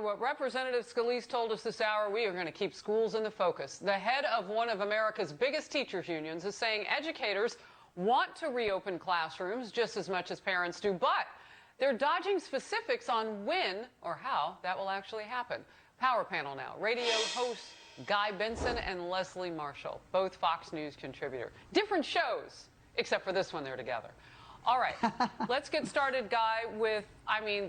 what Representative Scalise told us this hour, we are going to keep schools in the focus. The head of one of America's biggest teachers unions is saying educators want to reopen classrooms just as much as parents do, but they're dodging specifics on when or how that will actually happen. Power panel now. Radio hosts Guy Benson and Leslie Marshall, both Fox News contributor. Different shows, except for this one, they're together. All right, let's get started, Guy, with,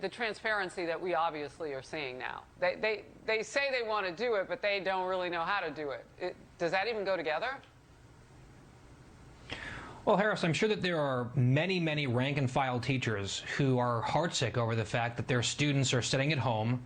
the transparency that we obviously are seeing now. They say they want to do it, but they don't really know how to do it. Does that even go together? Well, Harris, I'm sure that there are many, many rank-and-file teachers who are heartsick over the fact that their students are sitting at home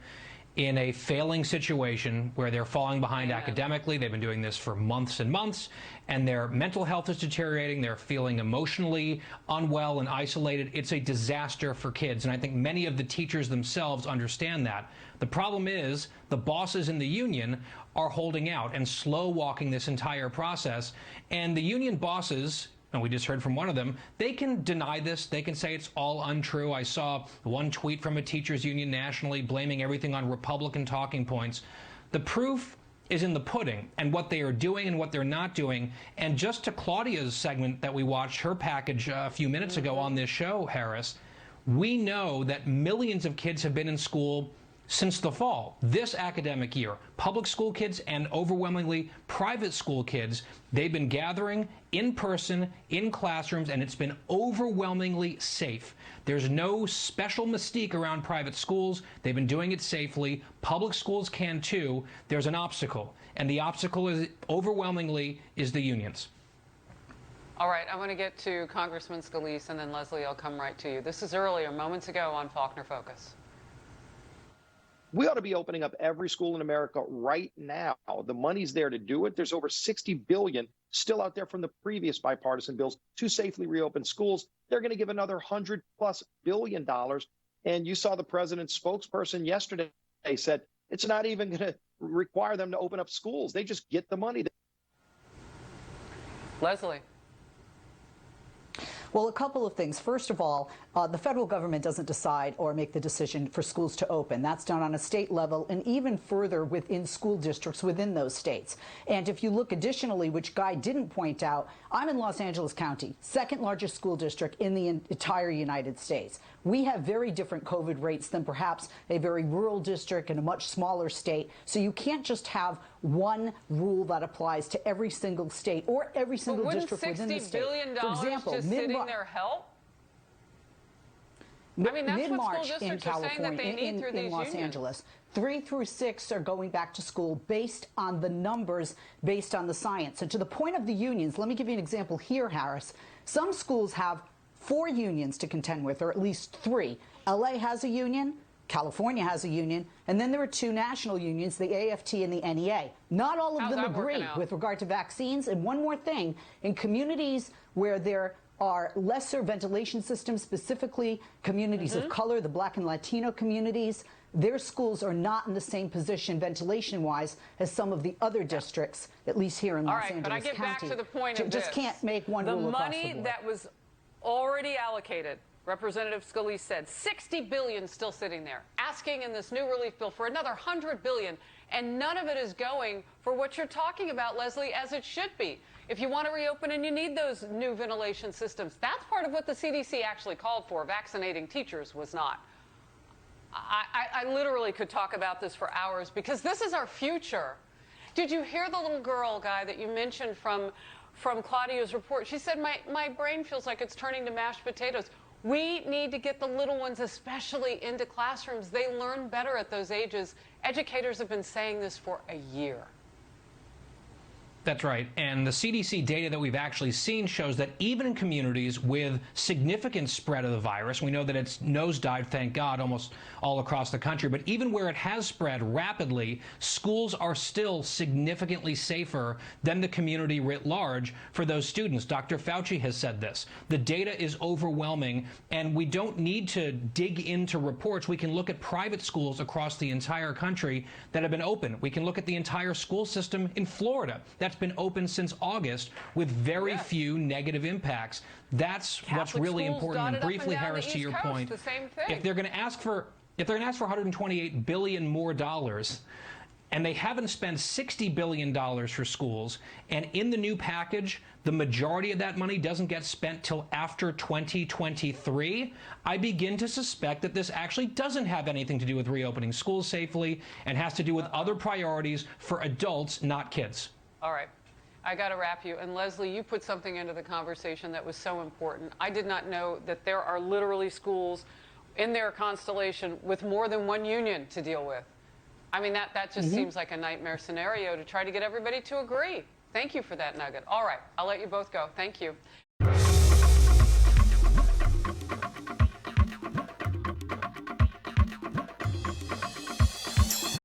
in a failing situation where they're falling behind academically. They've been doing this for months and months, and their mental health is deteriorating. They're feeling emotionally unwell and isolated. It's a disaster for kids, and I think many of the teachers themselves understand that. The problem is the bosses in the union are holding out and slow-walking this entire process, and the union bosses, and we just heard from one of them, they can deny this. They can say it's all untrue. I saw one tweet from a teachers union nationally blaming everything on Republican talking points. The proof is in the pudding and what they are doing and what they're not doing. And just to Claudia's segment that we watched, her package a few minutes ago on this show, Harris, we know that millions of kids have been in school since the fall, this academic year. Public school kids and overwhelmingly private school kids, they've been gathering in person, in classrooms, and it's been overwhelmingly safe. There's no special mystique around private schools. They've been doing it safely. Public schools can too. There's an obstacle, and the obstacle is overwhelmingly the unions. All right, I want to get to Congressman Scalise, and then Leslie, I'll come right to you. This is earlier, moments ago on Faulkner Focus. We ought to be opening up every school in America right now. The money's there to do it. There's over $60 billion still out there from the previous bipartisan bills to safely reopen schools. They're going to give another $100+ billion. And you saw the president's spokesperson yesterday said it's not even going to require them to open up schools. They just get the money. Leslie. Well, a couple of things. First of all, the federal government doesn't decide or make the decision for schools to open. That's done on a state level and even further within school districts within those states. And if you look additionally, which Guy didn't point out, I'm in Los Angeles County, second largest school district in the entire United States. We have very different COVID rates than perhaps a very rural district in a much smaller state. So you can't just have one rule that applies to every single state or every single district within the state. For example, just sitting there help? Mid-March in California, in Los Angeles, 3 through 6 are going back to school based on the numbers, based on the science. And to the point of the unions, let me give you an example here, Harris. Some schools have 4 unions to contend with, or at least 3. LA has a union, California has a union, and then there are 2 national unions, the AFT and the NEA. Not all of them agree with regard to vaccines. And one more thing, in communities where there are lesser ventilation systems, specifically communities of color, the Black and Latino communities, their schools are not in the same position ventilation-wise as some of the other districts, at least here in Los Angeles County. But I get back to the point of just can't make one rule across the board. The money that was already allocated, Representative Scalise said, $60 billion still sitting there, asking in this new relief bill for another $100 billion, and none of it is going for what you're talking about, Leslie, as it should be. If you want to reopen and you need those new ventilation systems, that's part of what the CDC actually called for. Vaccinating teachers was not. I literally could talk about this for hours because this is our future. Did you hear the little girl, Guy, that you mentioned from Claudia's report? She said, my brain feels like it's turning to mashed potatoes. We need to get the little ones especially into classrooms. They learn better at those ages. Educators have been saying this for a year. That's right. And the CDC data that we've actually seen shows that even in communities with significant spread of the virus, we know that it's nosedived, thank God, almost all across the country, but even where it has spread rapidly, schools are still significantly safer than the community writ large for those students. Dr. Fauci has said this. The data is overwhelming, and we don't need to dig into reports. We can look at private schools across the entire country that have been open. We can look at the entire school system in Florida. That's been open since August with very few negative impacts. That's what's really important. And briefly, Harris, to your point, if they're going to ask for if they're going to ask for $128 billion more dollars, and they haven't spent $60 billion for schools, and in the new package, the majority of that money doesn't get spent till after 2023, I begin to suspect that this actually doesn't have anything to do with reopening schools safely and has to do with other priorities for adults, not kids. All right. I got to wrap you. And Leslie, you put something into the conversation that was so important. I did not know that there are literally schools in their constellation with more than one union to deal with. I mean, that just seems like a nightmare scenario to try to get everybody to agree. Thank you for that nugget. All right, I'll let you both go. Thank you.